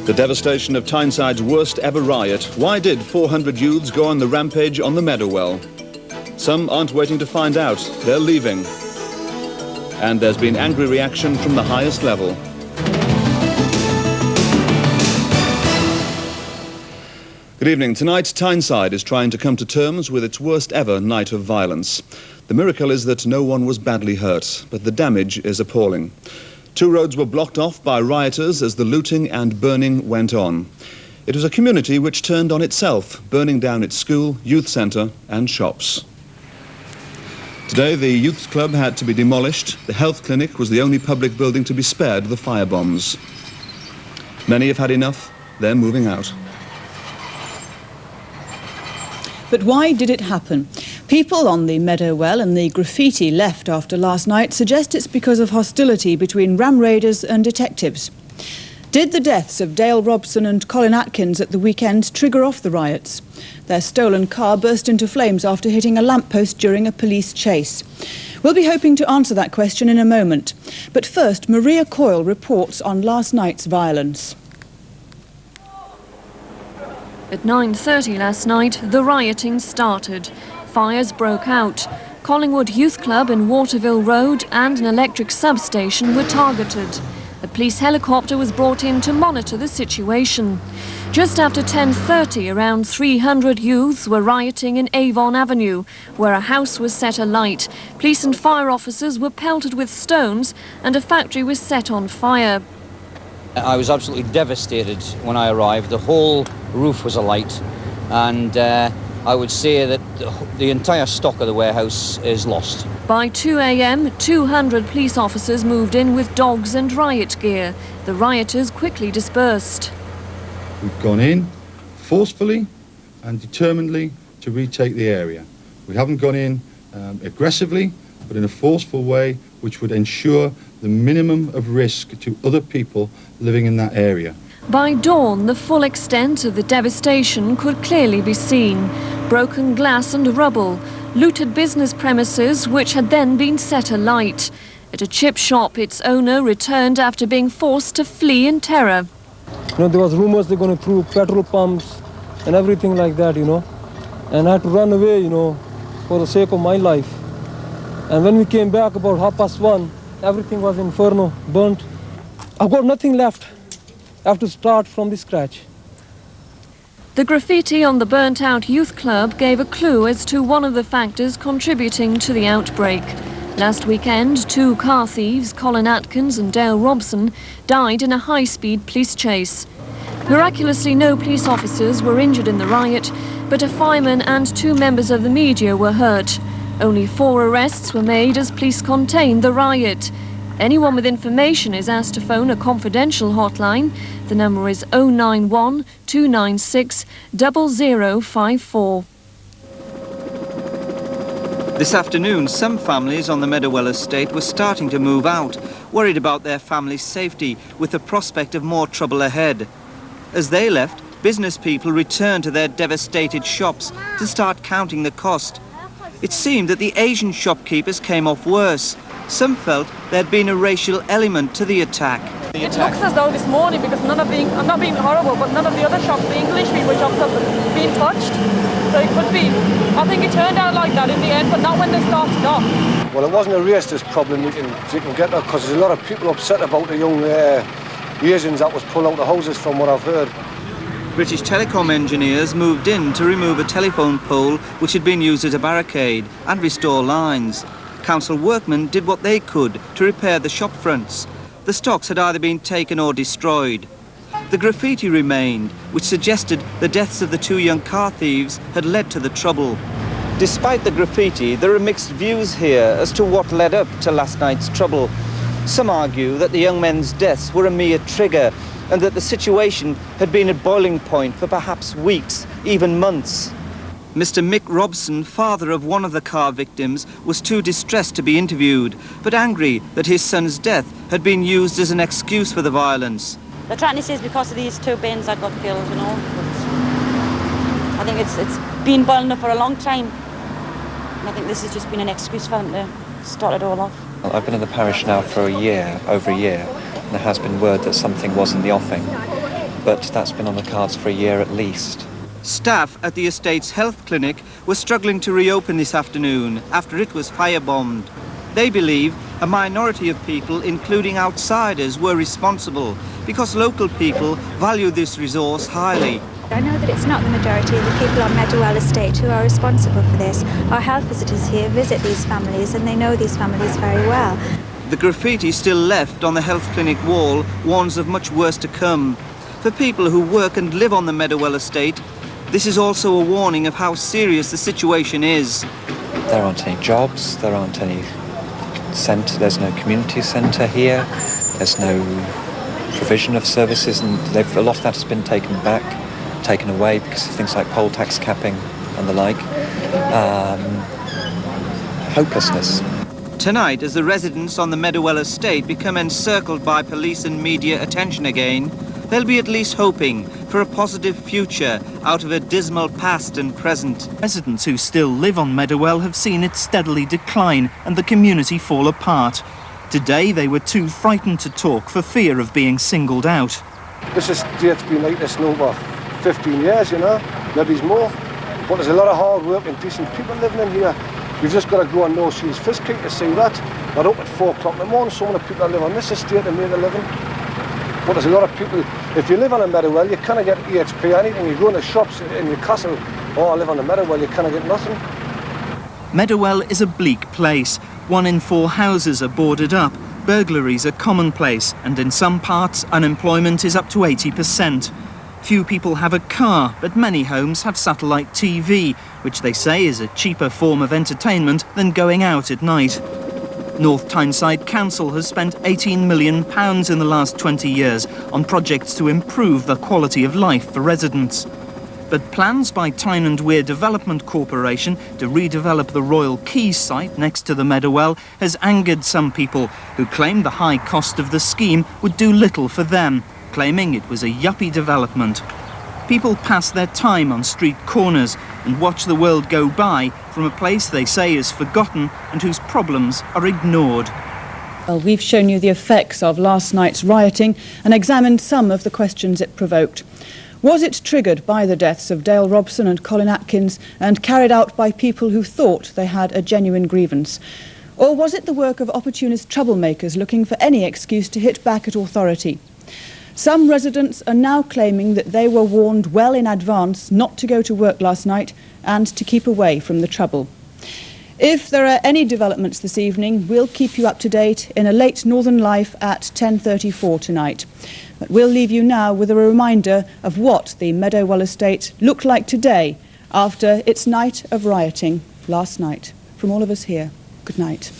The devastation of Tyneside's worst ever riot. Why did 400 youths go on the rampage on the Meadow Well? Some aren't waiting to find out. They're leaving. And there's been angry reaction from the highest level. Good evening. Tonight, Tyneside is trying to come to terms with its worst ever night of violence. The miracle is that no one was badly hurt, but the damage is appalling. 2 roads were blocked off by rioters as the looting and burning went on. It was a community which turned on itself, burning down its school, youth centre and shops. Today, the youth club had to be demolished. The health clinic was the only public building to be spared the firebombs. Many have had enough. They're moving out. But why did it happen? People on the Meadow Well and the graffiti left after last night suggest it's because of hostility between ram raiders and detectives. Did the deaths of Dale Robson and Colin Atkins at the weekend trigger off the riots? Their stolen car burst into flames after hitting a lamppost during a police chase. We'll be hoping to answer that question in a moment. But first, Maria Coyle reports on last night's violence. At 9:30 last night, the rioting started. Fires broke out. Collingwood Youth Club in Waterville Road and an electric substation were targeted. A police helicopter was brought in to monitor the situation. Just after 10:30, around 300 youths were rioting in Avon Avenue, where a house was set alight. Police and fire officers were pelted with stones and a factory was set on fire. I was absolutely devastated when I arrived. The whole roof was alight, and I would say that the entire stock of the warehouse is lost. By 2 a.m, 200 police officers moved in with dogs and riot gear. The rioters quickly dispersed. We've gone in forcefully and determinedly to retake the area. We haven't gone in aggressively, but in a forceful way which would ensure the minimum of risk to other people living in that area. By dawn, the full extent of the devastation could clearly be seen. Broken glass and rubble, looted business premises which had then been set alight. At a chip shop, its owner returned after being forced to flee in terror. You know, there was rumors they're going to throw petrol pumps and everything like that, you know. And I had to run away, you know, for the sake of my life. And when we came back about 1:30, everything was inferno, burnt. I've got nothing left. I have to start from the scratch. The graffiti on the burnt-out youth club gave a clue as to one of the factors contributing to the outbreak. Last weekend, 2 car thieves, Colin Atkins and Dale Robson, died in a high-speed police chase. Miraculously, no police officers were injured in the riot, but a fireman and 2 members of the media were hurt. Only 4 arrests were made as police contained the riot. Anyone with information is asked to phone a confidential hotline. The number is 091 296 0054. This afternoon, some families on the Meadow Well estate were starting to move out, worried about their family's safety, with the prospect of more trouble ahead. As they left, business people returned to their devastated shops to start counting the cost. It seemed that the Asian shopkeepers came off worse. Some felt there'd been a racial element to the attack. It looks as though this morning, because I'm not being horrible, but none of the other shops, the English people shops, have been touched. So it could be. I think it turned out like that in the end, but not when they started off. Well, it wasn't a racist problem, you can get that, because there's a lot of people upset about the young Asians that was pulled out of the houses from what I've heard. British Telecom engineers moved in to remove a telephone pole which had been used as a barricade and restore lines. Council workmen did what they could to repair the shop fronts. The stocks had either been taken or destroyed. The graffiti remained, which suggested the deaths of the 2 young car thieves had led to the trouble. Despite the graffiti, there are mixed views here as to what led up to last night's trouble. Some argue that the young men's deaths were a mere trigger and that the situation had been at boiling point for perhaps weeks, even months. Mr. Mick Robson, father of one of the car victims, was too distressed to be interviewed, but angry that his son's death had been used as an excuse for the violence. They're trying to say it's because of these 2 bins that got killed, you know. But I think it's been boiling up for a long time. And I think this has just been an excuse for them to start it all off. I've been in the parish now for over a year, and there has been word that something was in the offing. but that's been on the cards for a year at least. Staff at the estate's health clinic were struggling to reopen this afternoon after it was firebombed. They believe a minority of people, including outsiders, were responsible because local people value this resource highly. I know that it's not the majority of the people on Meadow Well estate who are responsible for this. Our health visitors here visit these families and they know these families very well. The graffiti still left on the health clinic wall warns of much worse to come. For people who work and live on the Meadow Well estate, this is also a warning of how serious the situation is. There aren't any jobs, there aren't any centre, there's no community centre here, there's no provision of services, and a lot of that has been taken away because of things like poll tax capping and the like. Hopelessness. Tonight, as the residents on the Meadow Well estate become encircled by police and media attention again, they'll be at least hoping for a positive future out of a dismal past and present. Residents who still live on Meadow Well have seen it steadily decline and the community fall apart. Today they were too frightened to talk for fear of being singled out. This estate's been like this now for 15 years, you know, maybe more. But there's a lot of hard work and decent people living in here. You've just got to go on No Seals Fish Creek to see that. They're up at 4 o'clock in the morning, so many people that live on this estate and make a living. But there's a lot of people, if you live on a Meadow Well, you can't get EHP anything. You go in the shops in Newcastle, I live on the Meadow Well, you can't get nothing. Meadow Well is a bleak place. 1 in 4 houses are boarded up, burglaries are commonplace, and in some parts unemployment is up to 80%. Few people have a car, but many homes have satellite TV, which they say is a cheaper form of entertainment than going out at night. North Tyneside Council has spent £18 million in the last 20 years on projects to improve the quality of life for residents. But plans by Tyne and Wear Development Corporation to redevelop the Royal Quays site next to the Meadow Well has angered some people who claim the high cost of the scheme would do little for them, claiming it was a yuppie development. People pass their time on street corners and watch the world go by from a place they say is forgotten and whose problems are ignored. Well, we've shown you the effects of last night's rioting and examined some of the questions it provoked. Was it triggered by the deaths of Dale Robson and Colin Atkins and carried out by people who thought they had a genuine grievance? Or was it the work of opportunist troublemakers looking for any excuse to hit back at authority? Some residents are now claiming that they were warned well in advance not to go to work last night and to keep away from the trouble. If there are any developments this evening, we'll keep you up to date in a late Northern Life at 10:34 tonight. But we'll leave you now with a reminder of what the Meadow Well estate looked like today after its night of rioting last night. From all of us here, good night.